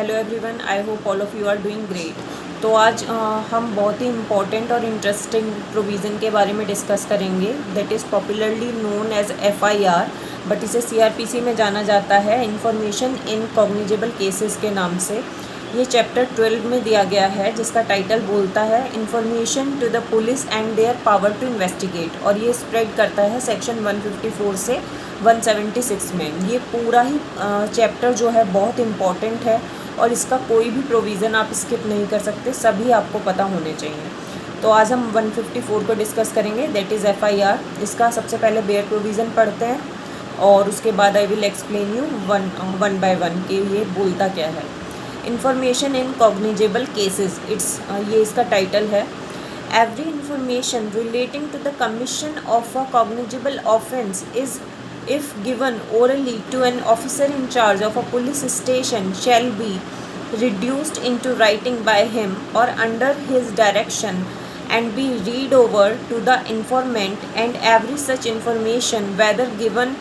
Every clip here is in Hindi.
Hello everyone, I hope all of you are doing great. तो आज हम बहुत ही इम्पॉर्टेंट और इंटरेस्टिंग प्रोविज़न के बारे में डिस्कस करेंगे that is popularly known as FIR, but इसे CRPC में जाना जाता है इंफॉर्मेशन इन कॉग्निजेबल केसेस के नाम से। ये चैप्टर 12 में दिया गया है जिसका टाइटल बोलता है information to the police and their power to investigate, और ये स्प्रेड करता है सेक्शन 154 से 176 में। ये पूरा ही चैप्टर जो है बहुत इम्पॉर्टेंट है और इसका कोई भी प्रोविज़न आप स्किप नहीं कर सकते, सभी आपको पता होने चाहिए। तो आज हम 154 को डिस्कस करेंगे दैट इज़ FIR। इसका सबसे पहले बेयर प्रोविज़न पढ़ते हैं और उसके बाद I will explain you one by one कि ये बोलता क्या है। इंफॉर्मेशन इन कॉग्निजेबल केसेस, ये इसका टाइटल है। Every information relating to the commission of a cognizable offence is if given orally to an officer in charge of a police station shall be reduced into writing by him or under his direction and be read over to the informant, and every such information whether given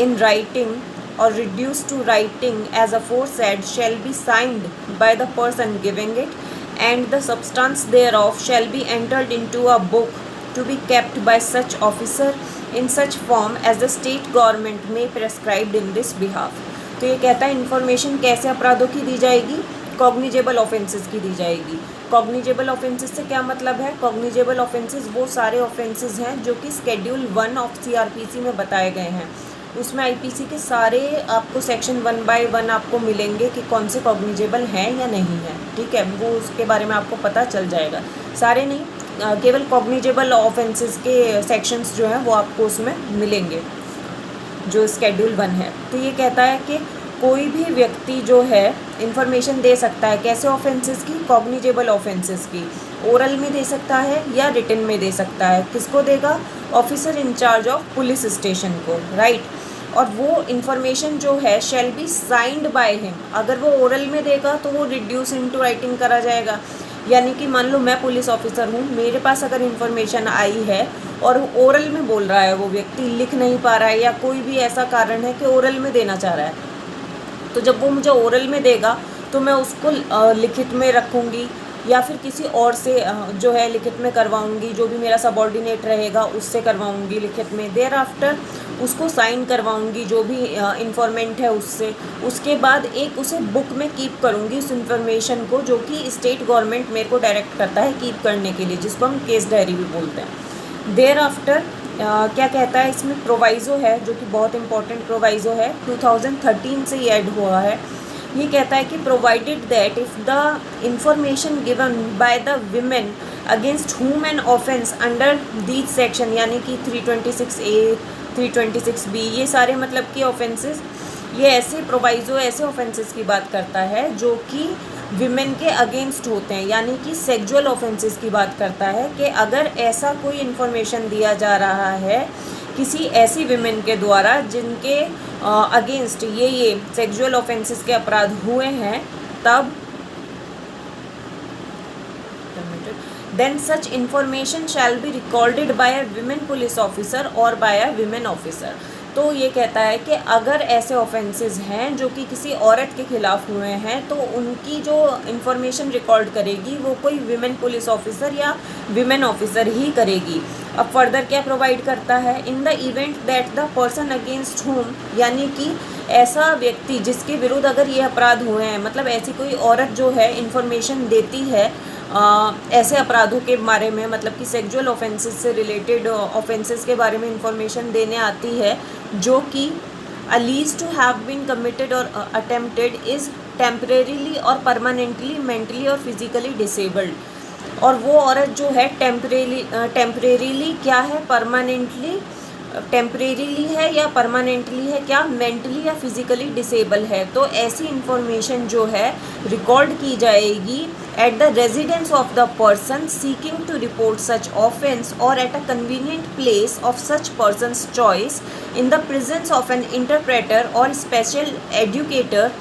in writing or reduced to writing as aforesaid shall be signed by the person giving it, and the substance thereof shall be entered into a book to be kept by such officer in such form as the state government may prescribed in this behalf। तो ये कहता है इन्फॉर्मेशन कैसे अपराधों की दी जाएगी, कॉग्निजेबल ऑफेंसेस की दी जाएगी। कॉग्निजेबल ऑफेंसेस से क्या मतलब है? कॉग्निजेबल ऑफेंसेस वो सारे ऑफेंसेस हैं जो कि शेड्यूल 1 ऑफ CRPC में बताए गए हैं। उसमें IPC के सारे आपको सेक्शन 1 बाय 1 आपको मिलेंगे कि कौन से कॉग्निजेबल हैं या नहीं है, ठीक है, वो उसके बारे में आपको पता चल जाएगा। सारे नहीं, केवल कॉग्निजेबल ऑफेंसेस के सेक्शंस जो हैं वो आपको उसमें मिलेंगे जो शेड्यूल 1 है। तो ये कहता है कि कोई भी व्यक्ति जो है इंफॉर्मेशन दे सकता है कैसे ऑफेंसेस की, कॉग्निजेबल ऑफेंसेस की। ओरल में दे सकता है या रिटन में दे सकता है। किसको देगा? Officer in charge of police station को, राइट। और वो इन्फॉर्मेशन जो है shall be signed by him. अगर वो ओरल में देगा तो वो रिड्यूस इनटू राइटिंग करा जाएगा। यानी कि मान लो मैं पुलिस ऑफिसर हूँ, मेरे पास अगर इन्फॉर्मेशन आई है और ओरल में बोल रहा है, वो व्यक्ति लिख नहीं पा रहा है या कोई भी ऐसा कारण है कि ओरल में देना चाह रहा है, तो जब वो मुझे ओरल में देगा तो मैं उसको लिखित में रखूँगी या फिर किसी और से जो है लिखित में करवाऊँगी, जो भी मेरा सबऑर्डिनेट रहेगा उससे करवाऊँगी लिखित में। देयर आफ्टर उसको साइन करवाऊँगी जो भी इंफॉर्मेंट है उससे। उसके बाद एक उसे बुक में कीप करूँगी उस इन्फॉर्मेशन को, जो कि स्टेट गवर्नमेंट मेरे को डायरेक्ट करता है कीप करने के लिए, जिसको हम केस डायरी भी बोलते हैं। देयर आफ्टर क्या कहता है इसमें? प्रोवाइज़ो है जो कि बहुत इंपॉर्टेंट प्रोवाइज़ो है, 2013 से ये ऐड हुआ है। ये कहता है कि provided that if the information given by the women against हुम an offence under these section, यानी कि 326A 326B, ये सारे मतलब कि ऑफेंसेस, ये ऐसे प्रोवाइज़ो ऐसे ऑफेंसेस की बात करता है जो कि विमेन के अगेंस्ट होते हैं, यानी कि सेक्सुअल ऑफेंसेस की बात करता है कि अगर ऐसा कोई इन्फॉर्मेशन दिया जा रहा है किसी ऐसी विमेन के द्वारा जिनके अगेंस्ट ये सेक्सुअल ऑफेंसेस के अपराध हुए हैं, तब then such information shall be recorded by a women police officer or by a women officer। तो ये कहता है कि अगर ऐसे ऑफेंसेस हैं जो कि किसी औरत के खिलाफ हुए हैं तो उनकी जो इन्फॉर्मेशन रिकॉर्ड करेगी वो कोई विमेन पुलिस ऑफिसर या विमेन ऑफिसर ही करेगी। अब फर्दर क्या प्रोवाइड करता है? In the event that the person against whom, यानी कि ऐसा व्यक्ति जिसके विरुद्ध अगर ये अपराध हुए हैं, मतलब ऐसी कोई औरत जो है इन्फॉर्मेशन देती है ऐसे अपराधों के बारे में, मतलब कि सेक्सुअल ऑफेंसेस से रिलेटेड ऑफेंसेस के बारे में इंफॉर्मेशन देने आती है जो कि alleged to have been committed और अटेम्प्टेड इज़ टेम्परेरीली और परमानेंटली मेंटली और फिजिकली डिसेबल्ड। और वो औरत जो है टेम्परेरीली क्या है, परमानेंटली, टेम्परेरीली है या परमानेंटली है, क्या मेंटली या फिजिकली डिसेबल है। तो ऐसी इंफॉर्मेशन जो है रिकॉर्ड की जाएगी at the residence of the person seeking to report such offence or at a convenient place of such person's choice in the presence of an interpreter or special educator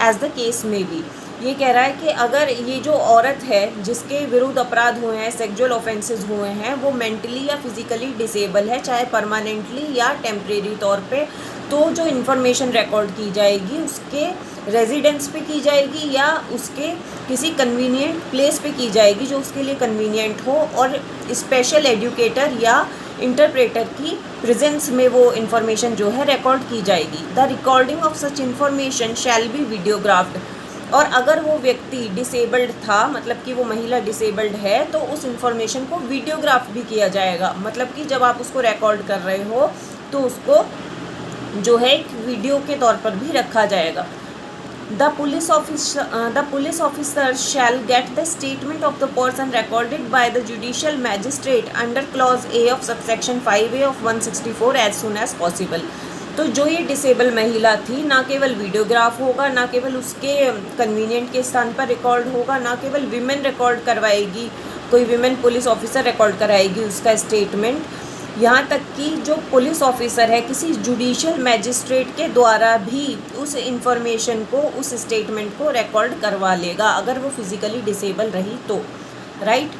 as the case may be। ये कह रहा है कि अगर ये जो औरत है जिसके विरुद्ध अपराध हुए हैं, सेक्सुअल ऑफेंसेस हुए हैं, वो मेंटली या फिजिकली डिसेबल है, चाहे परमानेंटली या टेम्परेरी तौर पे, तो जो इन्फॉर्मेशन रिकॉर्ड की जाएगी उसके रेजिडेंस पे की जाएगी या उसके किसी कन्वीनियंट प्लेस पे की जाएगी जो उसके लिए कन्वीनियंट हो, और स्पेशल एजुकेटर या इंटरप्रेटर की प्रेजेंस में वो इन्फॉर्मेशन जो है रिकॉर्ड की जाएगी। The recording of such information shall be videographed. और अगर वो व्यक्ति डिसेबल्ड था, मतलब कि वो महिला डिसेबल्ड है, तो उस इन्फॉर्मेशन को वीडियोग्राफ भी किया जाएगा। मतलब कि जब आप उसको रिकॉर्ड कर रहे हो तो उसको जो है एक वीडियो के तौर पर भी रखा जाएगा। The police officer shall get the statement of the person recorded by the judicial magistrate under clause A of subsection 5A of 164 as soon as possible। तो जो ये डिसेबल महिला थी, ना केवल वीडियोग्राफ होगा, ना केवल उसके कन्वीनियंट के स्थान पर रिकॉर्ड होगा, ना केवल विमेन रिकॉर्ड करवाएगी, कोई विमेन पुलिस ऑफिसर रिकॉर्ड कराएगी उसका स्टेटमेंट, यहाँ तक कि जो पुलिस ऑफिसर है किसी जुडिशियल मैजिस्ट्रेट के द्वारा भी उस इंफॉर्मेशन को, उस स्टेटमेंट को रिकॉर्ड करवा लेगा अगर वो फिजिकली डिसेबल रही तो, राइट।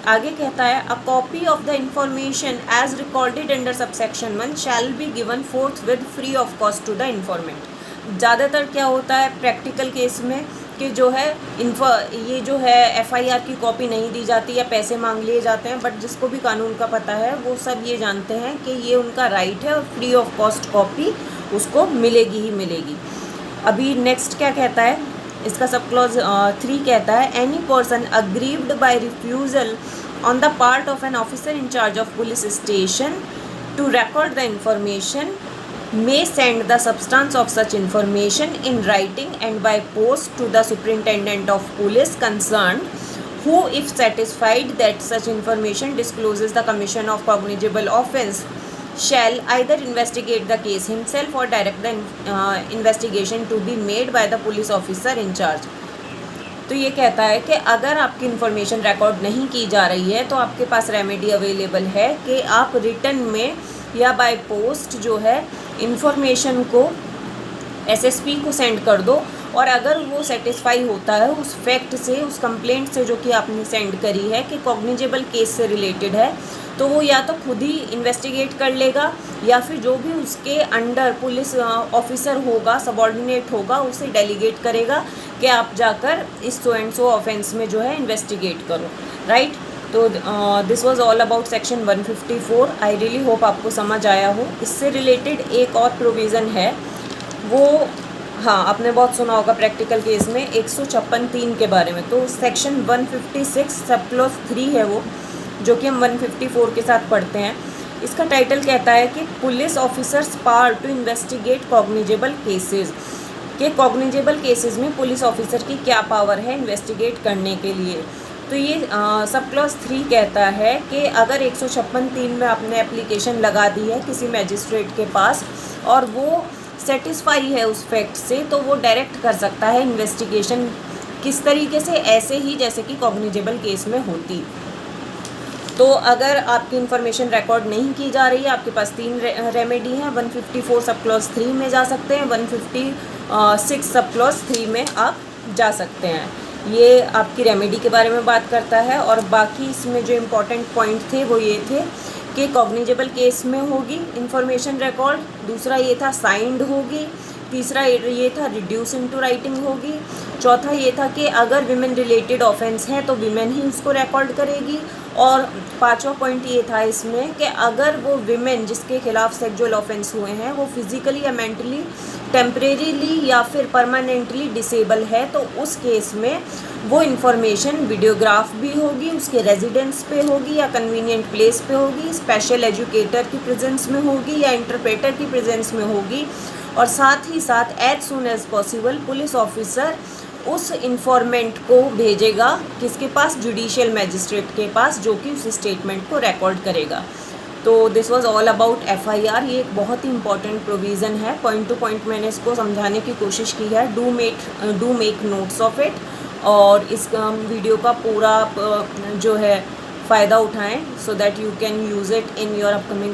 आगे कहता है a copy of the information as recorded under subsection 1 shall be given forthwith free of cost to the informant. ज़्यादातर क्या होता है प्रैक्टिकल केस में कि जो है ये जो है एफआईआर की कॉपी नहीं दी जाती या पैसे मांग लिए जाते हैं, बट जिसको भी कानून का पता है वो सब ये जानते हैं कि ये उनका राइट है और फ्री ऑफ कॉस्ट कॉपी उसको मिलेगी ही मिलेगी। अभी नेक्स्ट क्या कहता है, इसका सब क्लॉज 3 कहता है any person aggrieved by refusal on the part of an officer in charge of police station to record the information may send the substance of such information in writing and by post to the superintendent of police concerned, who if satisfied that such information discloses the commission of cognizable offence shall either investigate the case himself or direct the investigation to be made by the police officer in charge। तो ये कहता है कि अगर आपकी इन्फॉर्मेशन रिकॉर्ड नहीं की जा रही है तो आपके पास रेमेडी अवेलेबल है कि आप रिटन में या बाय पोस्ट जो है इन्फॉर्मेशन को एसएसपी को सेंड कर दो, और अगर वो सेटिस्फाई होता है उस फैक्ट से, उस कंप्लेंट से जो कि आपने सेंड करी है कि कॉग्निजेबल केस से रिलेटेड है, तो वो या तो खुद ही इन्वेस्टिगेट कर लेगा या फिर जो भी उसके अंडर पुलिस ऑफिसर होगा, सबऑर्डिनेट होगा, उसे डेलीगेट करेगा कि आप जाकर इस सो एंड सो ऑफेंस में जो है इन्वेस्टिगेट करो, राइट। तो this was all about section 154। I really hope आपको समझ आया हो। इससे रिलेटेड एक और प्रोविज़न है, वो हाँ आपने बहुत सुना होगा प्रैक्टिकल केस में 156(3) के बारे में। तो सेक्शन 156 सब क्लॉज 3 है वो, जो कि हम 154 के साथ पढ़ते हैं। इसका टाइटल कहता है कि police officers power to investigate cognizable cases, कि कॉग्निजेबल केसेस में पुलिस ऑफिसर की क्या पावर है इन्वेस्टिगेट करने के लिए। तो ये सब क्लॉज 3 कहता है कि अगर 156(3) में आपने एप्लीकेशन लगा दी है किसी मैजिस्ट्रेट के पास और वो सेटिस्फाई है उस फैक्ट से, तो वो डायरेक्ट कर सकता है इन्वेस्टिगेशन किस तरीके से, ऐसे ही जैसे कि कॉग्निजेबल केस में होती। तो अगर आपकी इन्फॉर्मेशन रिकॉर्ड नहीं की जा रही है, आपके पास 3 रेमेडी हैं। 154 सब क्लॉज 3 में जा सकते हैं, 156 सब क्लॉज 3 में आप जा सकते हैं। ये आपकी रेमेडी के बारे में बात करता है। और बाकी इसमें जो इम्पोर्टेंट पॉइंट थे वो ये थे कि कॉग्निजेबल केस में होगी इन्फॉर्मेशन रिकॉर्ड, दूसरा ये था साइंड होगी, तीसरा ये था रिड्यूस इनटू राइटिंग होगी, चौथा ये था कि अगर विमेन रिलेटेड ऑफेंस है तो विमेन ही इसको रिकॉर्ड करेगी, और पांचवा पॉइंट ये था इसमें कि अगर वो विमेन जिसके खिलाफ सेक्सुअल ऑफेंस हुए हैं वो फिजिकली या मेंटली टेम्परेरीली या फिर परमानेंटली डिसेबल है, तो उस केस में वो इन्फॉर्मेशन वीडियोग्राफ भी होगी, उसके रेजिडेंस पे होगी या कन्वीनियंट प्लेस पे होगी, स्पेशल एजुकेटर की प्रेजेंस में होगी या इंटरप्रेटर की प्रेजेंस में होगी, और साथ ही साथ as soon as possible police officer उस इंफॉर्मेंट को भेजेगा किसके पास, जुडिशियल मैजिस्ट्रेट के पास, जो कि उस स्टेटमेंट को रिकॉर्ड करेगा। तो this was all about FIR. ये एक बहुत ही इंपॉर्टेंट प्रोविज़न है, पॉइंट टू पॉइंट मैंने इसको समझाने की कोशिश की है। Do make notes of it, और इस वीडियो का पूरा जो है फ़ायदा उठाएं, so that you can use it in your upcoming